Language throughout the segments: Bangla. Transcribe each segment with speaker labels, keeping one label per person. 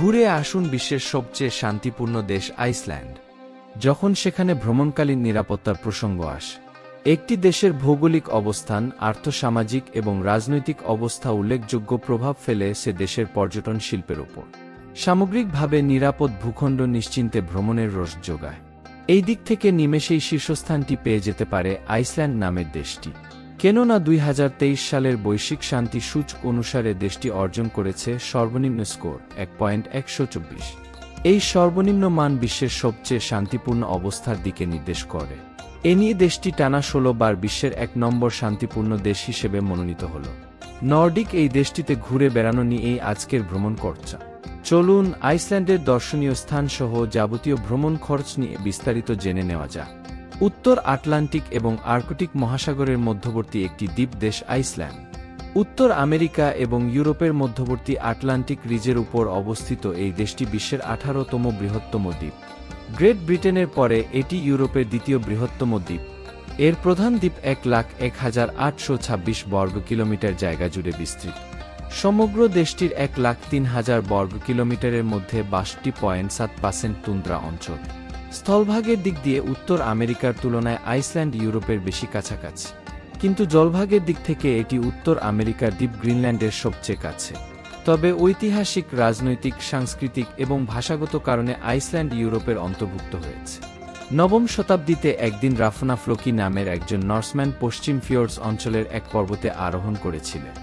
Speaker 1: ঘুরে আসুন বিশ্বের সবচেয়ে শান্তিপূর্ণ দেশ আইসল্যান্ড। যখন সেখানে ভ্রমণকালীন নিরাপত্তার প্রসঙ্গ আসে, একটি দেশের ভৌগোলিক অবস্থান, আর্থসামাজিক এবং রাজনৈতিক অবস্থা উল্লেখযোগ্য প্রভাব ফেলে সে দেশের পর্যটন শিল্পের উপর। সামগ্রিকভাবে নিরাপদ ভূখণ্ড নিশ্চিন্তে ভ্রমণের রস যোগায়। এই দিক থেকে নিমেষেই শীর্ষস্থানটি পেয়ে যেতে পারে আইসল্যান্ড নামের দেশটি। কেননা 2023 সালের বৈশ্বিক শান্তি সূচক অনুসারে দেশটি অর্জন করেছে সর্বনিম্ন স্কোর 1.124। এই সর্বনিম্ন মান বিশ্বের সবচেয়ে শান্তিপূর্ণ অবস্থার দিকে নির্দেশ করে। এ নিয়ে দেশটি টানা 16 বার বিশ্বের 1 নম্বর শান্তিপূর্ণ দেশ হিসেবে মনোনীত হল। নর্ডিক এই দেশটিতে ঘুরে বেড়ানো নিয়েই আজকের ভ্রমণ চর্চা। চলুন আইসল্যান্ডের দর্শনীয় স্থানসহ যাবতীয় ভ্রমণ খরচ নিয়ে বিস্তারিত জেনে নেওয়া যাক। উত্তর আটলান্টিক এবং আর্কটিক মহাসাগরের মধ্যবর্তী একটি দ্বীপ দেশ আইসল্যান্ড। উত্তর আমেরিকা এবং ইউরোপের মধ্যবর্তী আটলান্টিক রিজের উপর অবস্থিত এই দেশটি বিশ্বের 18তম বৃহত্তম দ্বীপ। গ্রেট ব্রিটেনের পরে এটি ইউরোপের দ্বিতীয় বৃহত্তম দ্বীপ। এর প্রধান দ্বীপ 1,01,826 বর্গ কিলোমিটার জায়গা জুড়ে বিস্তৃত। সমগ্র দেশটির 1,03,000 বর্গ কিলোমিটারের মধ্যে 62.7% তুন্দ্রা অঞ্চল। স্থলভাগের দিক দিয়ে উত্তর আমেরিকার তুলনায় আইসল্যান্ড ইউরোপের বেশি কাছাকাছি, কিন্তু জলভাগের দিক থেকে এটি উত্তর আমেরিকার দ্বীপ গ্রিনল্যান্ডের সবচেয়ে কাছে। তবে ঐতিহাসিক, রাজনৈতিক, সাংস্কৃতিক এবং ভাষাগত কারণে আইসল্যান্ড ইউরোপের অন্তর্ভুক্ত হয়েছে। নবম শতাব্দীতে একদিন রাফনা ফ্লোকি নামের একজন নর্সম্যান পশ্চিম ফিয়র্ডস অঞ্চলের এক পর্বতে আরোহণ করেছিলেন।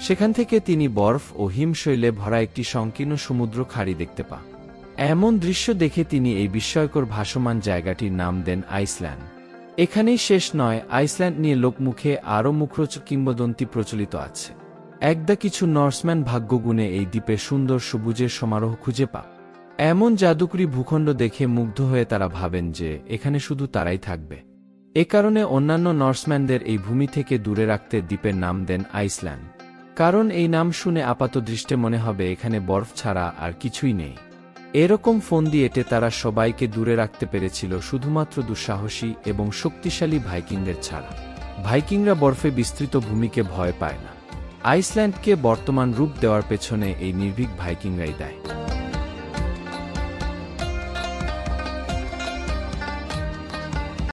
Speaker 1: সেখান থেকে তিনি বরফ ও হিমশৈলে ভরা একটি সংকীর্ণ সমুদ্র খাড়ি দেখতে পান। এমন দৃশ্য দেখে তিনি এই বিস্ময়কর ভাসমান জায়গাটির নাম দেন আইসল্যান্ড। এখানেই শেষ নয়, আইসল্যান্ড নিয়ে লোকমুখে আরও মুখরোচক কিংবদন্তি প্রচলিত আছে। একদা কিছু নর্সম্যান ভাগ্যগুণে এই দ্বীপে সুন্দর সবুজের সমারোহ খুঁজে পান। এমন জাদুকরী ভূখণ্ড দেখে মুগ্ধ হয়ে তারা ভাবেন যে এখানে শুধু তারাই থাকবে। এ কারণে অন্যান্য নর্সম্যানদের এই ভূমি থেকে দূরে রাখতে দ্বীপের নাম দেন আইসল্যান্ড। কারণ এই নাম শুনে আপাতদৃষ্টে মনে হবে এখানে বরফ ছাড়া আর কিছুই নেই। এরকম ফন্দি এঁটে তারা সবাইকে দূরে রাখতে পেরেছিল শুধুমাত্র দুঃসাহসী এবং শক্তিশালী ভাইকিংদের ছাড়া। ভাইকিংরা বরফে বিস্তৃত ভূমিকে ভয় পায় না। আইসল্যান্ডকে বর্তমান রূপ দেওয়ার পেছনে এই নির্ভীক ভাইকিংরাই দায়ী।